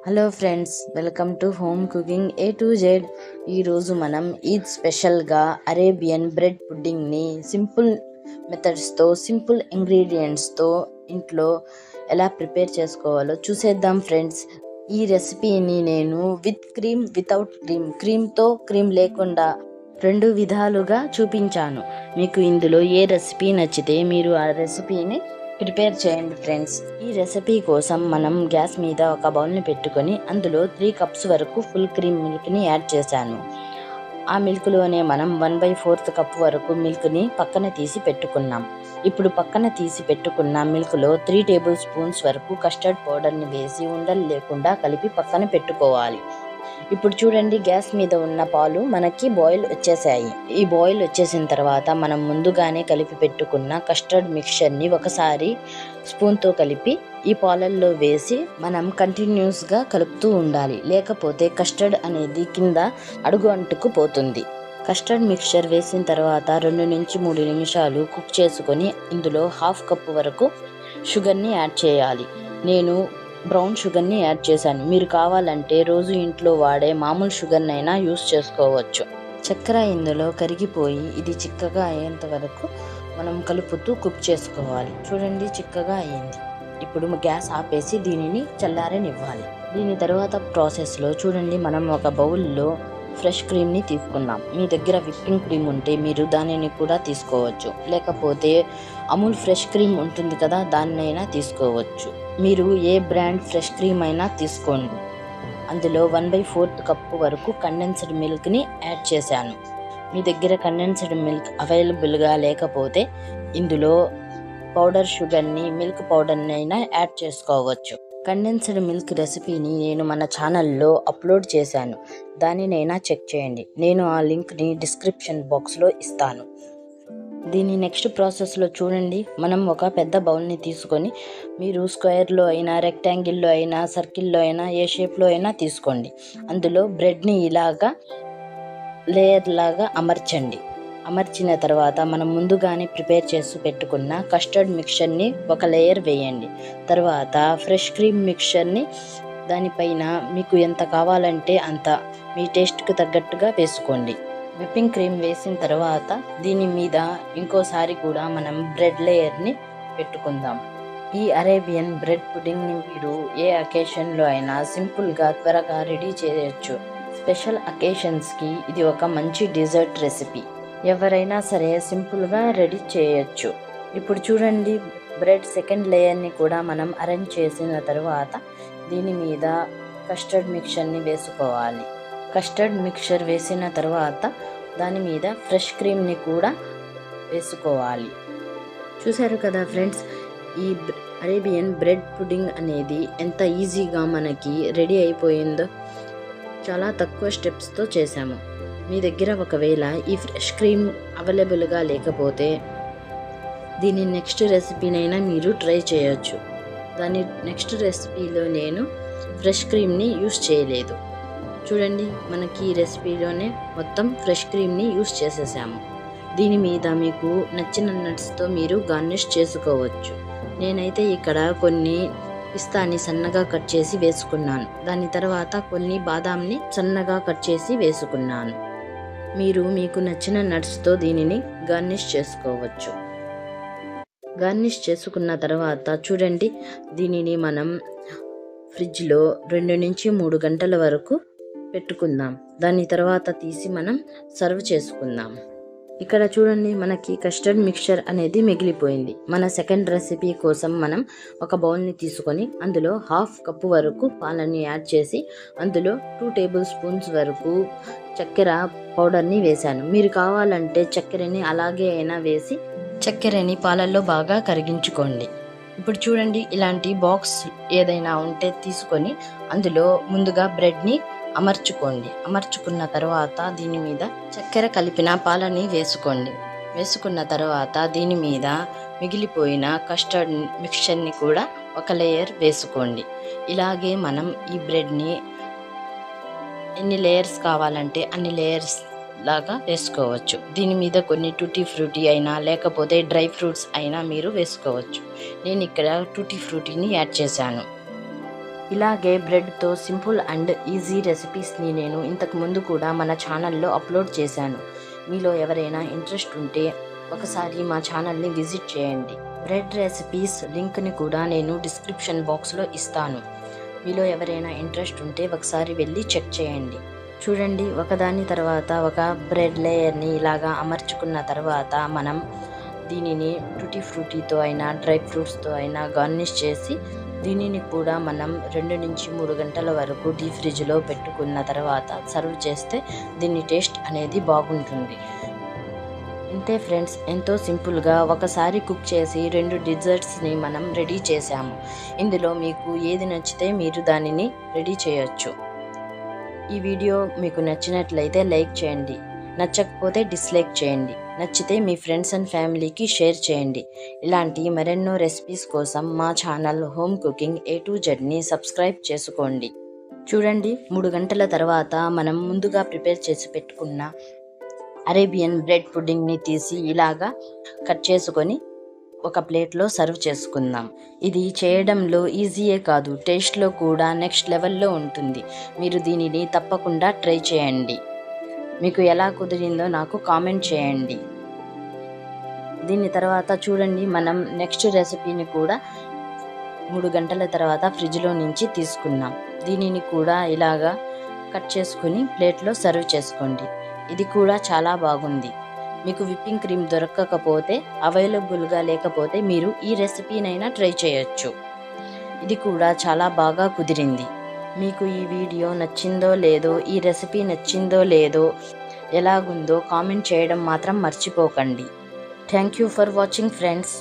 Hello friends, welcome to home cooking A to Z. ఈరోజు మనం ఈద్ స్పెషల్గా అరేబియన్ బ్రెడ్ పుడ్డింగ్ని సింపుల్ మెథడ్స్తో, సింపుల్ ఇంగ్రీడియంట్స్తో ఇంట్లో ఎలా ప్రిపేర్ చేసుకోవాలో చూసేద్దాం ఫ్రెండ్స్. ఈ రెసిపీని నేను విత్ క్రీమ్, వితౌట్ క్రీమ్, క్రీమ్తో క్రీమ్ లేకుండా రెండు విధాలుగా చూపించాను. మీకు ఇందులో ఏ రెసిపీ నచ్చితే మీరు ఆ రెసిపీని ప్రిపేర్ చేయండి ఫ్రెండ్స్. ఈ రెసిపీ కోసం మనం గ్యాస్ మీద ఒక బౌల్ని పెట్టుకొని అందులో 3 కప్స్ వరకు ఫుల్ క్రీమ్ మిల్క్ని యాడ్ చేశాను. ఆ మిల్క్లోనే మనం 1/4 కప్ వరకు మిల్క్ని పక్కన తీసి పెట్టుకున్నాం. ఇప్పుడు పక్కన తీసి పెట్టుకున్న మిల్క్లో 3 టేబుల్ స్పూన్స్ వరకు కస్టర్డ్ పౌడర్ని వేసి ఉండలు లేకుండా కలిపి పక్కన పెట్టుకోవాలి. ఇప్పుడు చూడండి, గ్యాస్ మీద ఉన్న పాలు మనకి బాయిల్ వచ్చేసాయి. ఈ బాయిల్ వచ్చేసిన తర్వాత మనం ముందుగానే కలిపి పెట్టుకున్న కస్టర్డ్ మిక్చర్ని ఒకసారి స్పూన్తో కలిపి ఈ పాలల్లో వేసి మనం కంటిన్యూస్గా కలుపుతూ ఉండాలి. లేకపోతే కస్టర్డ్ అనేది కింద అడుగు అంటుకుపోతుంది. కస్టర్డ్ మిక్చర్ వేసిన తర్వాత 2 నుంచి 3 నిమిషాలు కుక్ చేసుకొని ఇందులో 1/2 కప్పు వరకు షుగర్ని యాడ్ చేయాలి. నేను బ్రౌన్ షుగర్ని యాడ్ చేశాను. మీరు కావాలంటే రోజు ఇంట్లో వాడే మామూలు షుగర్నైనా యూస్ చేసుకోవచ్చు. చక్కెర ఇందులో కరిగిపోయి ఇది చిక్కగా అయ్యేంత వరకు మనం కలుపుతూ కుక్ చేసుకోవాలి. చూడండి, చిక్కగా అయ్యింది. ఇప్పుడు గ్యాస్ ఆపేసి దీనిని చల్లారనివ్వాలి. దీని తర్వాత ప్రాసెస్లో చూడండి, మనం ఒక బౌల్లో ఫ్రెష్ క్రీమ్ని తీసుకున్నాం. మీ దగ్గర విప్పింగ్ క్రీమ్ ఉంటే మీరు దానిని కూడా తీసుకోవచ్చు. లేకపోతే అమూల్ ఫ్రెష్ క్రీమ్ ఉంటుంది కదా, దాన్నైనా తీసుకోవచ్చు. మీరు ఏ బ్రాండ్ ఫ్రెష్ క్రీమ్ అయినా తీసుకోండి. అందులో 1/4 కప్పు వరకు కండెన్స్డ్ మిల్క్ని యాడ్ చేశాను. మీ దగ్గర కండెన్స్డ్ మిల్క్ అవైలబుల్గా లేకపోతే ఇందులో పౌడర్ షుగర్ని, మిల్క్ పౌడర్ని అయినా యాడ్ చేసుకోవచ్చు. కండెన్స్డ్ మిల్క్ రెసిపీని నేను మన ఛానల్లో అప్లోడ్ చేశాను. దానినైనా చెక్ చేయండి. నేను ఆ లింక్ని డిస్క్రిప్షన్ బాక్స్లో ఇస్తాను. దీని నెక్స్ట్ ప్రాసెస్లో చూడండి, మనం ఒక పెద్ద బౌల్ని తీసుకొని మీరు స్క్వేర్లో అయినా, రెక్టాంగిల్లో అయినా, సర్కిల్లో అయినా, ఏ షేప్లో అయినా తీసుకోండి. అందులో బ్రెడ్ని ఇలాగా లేయర్ లాగా అమర్చిన తర్వాత మనం ముందుగానే ప్రిపేర్ చేసి పెట్టుకున్న కస్టర్డ్ మిక్చర్ని ఒక లేయర్ వేయండి. తర్వాత ఫ్రెష్ క్రీమ్ మిక్చర్ని దానిపైన మీకు ఎంత కావాలంటే అంత మీ టేస్ట్కి తగ్గట్టుగా వేసుకోండి. విప్పింగ్ క్రీమ్ వేసిన తర్వాత దీని మీద ఇంకోసారి కూడా మనం బ్రెడ్ లేయర్ని పెట్టుకుందాం. ఈ అరేబియన్ బ్రెడ్ పుడ్డింగ్ని మీరు ఏ అకేషన్లో అయినా సింపుల్గా త్వరగా రెడీ చేయొచ్చు. స్పెషల్ అకేషన్స్కి ఇది ఒక మంచి డిజర్ట్ రెసిపీ. ఎవరైనా సరే సింపుల్గా రెడీ చేయొచ్చు. ఇప్పుడు చూడండి, బ్రెడ్ సెకండ్ లేయర్ని కూడా మనం అరేంజ్ చేసిన తర్వాత దీని మీద కస్టర్డ్ మిక్చర్ని వేసుకోవాలి. కస్టర్డ్ మిక్చర్ వేసిన తర్వాత దాని మీద ఫ్రెష్ క్రీమ్ని కూడా వేసుకోవాలి. చూశారు కదా ఫ్రెండ్స్, ఈ అరేబియన్ బ్రెడ్ పుడ్డింగ్ అనేది ఎంత ఈజీగా మనకి రెడీ అయిపోయిందో. చాలా తక్కువ స్టెప్స్తో చేశాము. మీ దగ్గర ఒకవేళ ఈ ఫ్రెష్ క్రీమ్ అవైలబుల్గా లేకపోతే దీని నెక్స్ట్ రెసిపీనైనా మీరు ట్రై చేయొచ్చు. దాని నెక్స్ట్ రెసిపీలో నేను ఫ్రెష్ క్రీమ్ని యూస్ చేయలేదు. చూడండి, మనకి ఈ రెసిపీలోనే మొత్తం ఫ్రెష్ క్రీమ్ని యూస్ చేసేసాము. దీని మీద మీకు నచ్చిన నట్స్తో మీరు గార్నిష్ చేసుకోవచ్చు. నేనైతే ఇక్కడ కొన్ని పిస్తాని సన్నగా కట్ చేసి వేసుకున్నాను. దాని తర్వాత కొన్ని బాదాంని సన్నగా కట్ చేసి వేసుకున్నాను. మీరు మీకు నచ్చిన నట్స్తో దీనిని గార్నిష్ చేసుకోవచ్చు. గార్నిష్ చేసుకున్న తర్వాత చూడండి, దీనిని మనం ఫ్రిడ్జ్లో 2 నుంచి 3 గంటల వరకు పెట్టుకుందాం. దాని తర్వాత తీసి మనం సర్వ్ చేసుకుందాం. ఇక్కడ చూడండి, మనకి కస్టర్డ్ మిక్చర్ అనేది మిగిలిపోయింది. మన సెకండ్ రెసిపీ కోసం మనం ఒక బౌల్ని తీసుకొని అందులో 1/2 కప్పు వరకు పాలని యాడ్ చేసి అందులో 2 టేబుల్ స్పూన్స్ వరకు చక్కెర పౌడర్ని వేశాను. మీరు కావాలంటే చక్కెరని అలాగే అయినా వేసి చక్కెరని పాలల్లో బాగా కరిగించుకోండి. ఇప్పుడు చూడండి, ఇలాంటి బాక్స్ ఏదైనా ఉంటే తీసుకొని అందులో ముందుగా బ్రెడ్ని అమర్చుకోండి. అమర్చుకున్న తర్వాత దీని మీద చక్కెర కలిపిన పాలని వేసుకోండి. వేసుకున్న తర్వాత దీని మీద మిగిలిపోయిన కస్టర్డ్ మిక్చర్ని కూడా ఒక లేయర్ వేసుకోండి. ఇలాగే మనం ఈ బ్రెడ్ని ఎన్ని లేయర్స్ కావాలంటే అన్ని లేయర్స్ లాగా వేసుకోవచ్చు. దీని మీద కొన్ని టూటీ ఫ్రూటీ అయినా లేకపోతే డ్రై ఫ్రూట్స్ అయినా మీరు వేసుకోవచ్చు. నేను ఇక్కడ టూటీ ఫ్రూటీని యాడ్ చేశాను. ఇలాగే బ్రెడ్తో సింపుల్ అండ్ ఈజీ రెసిపీస్ని నేను ఇంతకు ముందు కూడా మన ఛానల్లో అప్లోడ్ చేశాను. మీలో ఎవరైనా ఇంట్రెస్ట్ ఉంటే ఒకసారి మా ఛానల్ని విజిట్ చేయండి. బ్రెడ్ రెసిపీస్ లింక్ని కూడా నేను డిస్క్రిప్షన్ బాక్స్లో ఇస్తాను. మీలో ఎవరైనా ఇంట్రెస్ట్ ఉంటే ఒకసారి వెళ్ళి చెక్ చేయండి. చూడండి, ఒకదాని తర్వాత ఒక బ్రెడ్ లేయర్ని ఇలాగా అమర్చుకున్న తర్వాత మనం దీనిని టూటీ ఫ్రూటీతో అయినా డ్రై ఫ్రూట్స్తో అయినా గార్నిష్ చేసి దీనిని కూడా మనం 2 నుంచి 3 గంటల వరకు డీప్ ఫ్రిడ్జ్లో పెట్టుకున్న తర్వాత సర్వ్ చేస్తే దీని టేస్ట్ అనేది బాగుంటుంది. ఇంతే ఫ్రెండ్స్, ఎంతో సింపుల్గా ఒకసారి కుక్ చేసి 2 డిజర్ట్స్ని మనం రెడీ చేసాము. ఇందులో మీకు ఏది నచ్చితే మీరు దానిని రెడీ చేయొచ్చు. ఈ వీడియో మీకు నచ్చినట్లయితే లైక్ చేయండి, నచ్చకపోతే డిస్లైక్ చేయండి, నచ్చితే మీ ఫ్రెండ్స్ అండ్ ఫ్యామిలీకి షేర్ చేయండి. ఇలాంటి మరెన్నో రెసిపీస్ కోసం మా channel home cooking A to Zని సబ్స్క్రైబ్ చేసుకోండి. చూడండి, 3 గంటల తర్వాత మనం ముందుగా ప్రిపేర్ చేసి పెట్టుకున్న అరేబియన్ బ్రెడ్ పుడ్డింగ్ని తీసి ఇలాగా కట్ చేసుకొని ఒక ప్లేట్లో సర్వ్ చేసుకుందాం. ఇది చేయడంలో ఈజీయే కాదు, టేస్ట్లో కూడా నెక్స్ట్ లెవెల్లో ఉంటుంది. మీరు దీనిని తప్పకుండా ట్రై చేయండి. మీకు ఎలా కుదిరిందో నాకు కామెంట్ చేయండి. దీని తర్వాత చూడండి, మనం నెక్స్ట్ రెసిపీని కూడా 3 గంటల తర్వాత ఫ్రిడ్జ్లో నుంచి తీసుకున్నాం. దీనిని కూడా ఇలాగా కట్ చేసుకుని ప్లేట్లో సర్వ్ చేసుకోండి. ఇది కూడా చాలా బాగుంది. మీకు విప్పింగ్ క్రీమ్ దొరకకపోతే, అవైలబుల్గా లేకపోతే మీరు ఈ రెసిపీనైనా ట్రై చేయొచ్చు. ఇది కూడా చాలా బాగా కుదిరింది. మీకు ఈ వీడియో నచ్చిందో లేదో, ఈ రెసిపీ నచ్చిందో లేదో, ఎలాగుందో కామెంట్ చేయడం మాత్రం మర్చిపోకండి. Thank you for watching friends.